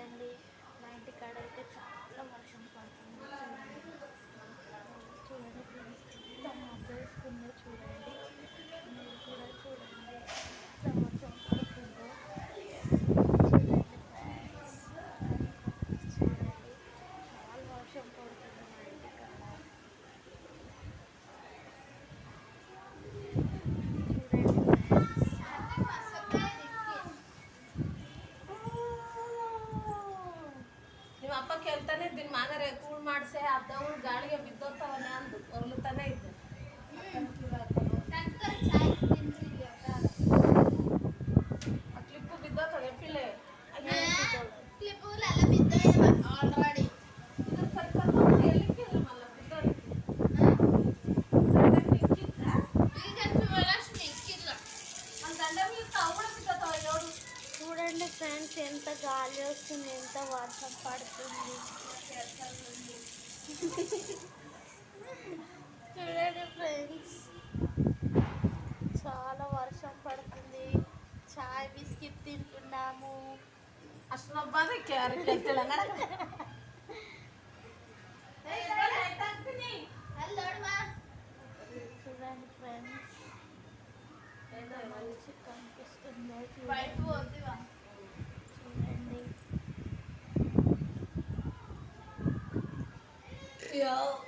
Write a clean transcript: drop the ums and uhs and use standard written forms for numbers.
చూడండి మా ఇంటి కాడ అయితే చాలా వర్షం పడుతుంది. చూడండి ఫ్రెండ్స్, ఎంత మబ్బు వేసుకుందో చూడండి. మీరు కూడా చూడండి ఎంత వర్షం పడుతుందో. చూడండి ఫ్రెండ్స్, చూడండి చాలా వర్షం పడుతుంది మా ఇంటి కాడ. ನಿಮ್ಮ ಅಪ್ಪ ಕೇಳ್ತಾನೆ ಇದ್ದೀನಿ ಮಗರೇ ಕೂಳ್ ಮಾಡಿಸೆ ಅದ್ದವು ಗಾಳಿಗೆ ಬಿದ್ದೋಗ್ತಾವನೆ ಅಂದು ಹೊರ್ಲುತ್ತಾನೆ ಇದ್ದೆ ಆ ಕ್ಲಿಪ್ಪು ಬಿದ್ದೋಗ್ತದೆ ಎಪ್ಪಿಲೆ ಆಲ್ರೆಡಿ చూడండి ఫ్రెండ్స్, ఎంత గాలి వస్తుంది, ఎంత వర్షం పడుతుంది. చూడండి ఫ్రెండ్స్, చాలా వర్షం పడుతుంది. చాయ్ బిస్కెట్ తింటున్నాము. అసలు బాగా క్యారెట్ చూడండి ఫ్రెండ్స్, మంచి కనిపిస్తుందో బయట చూడండి. పోద్దివా చూడండి Yo.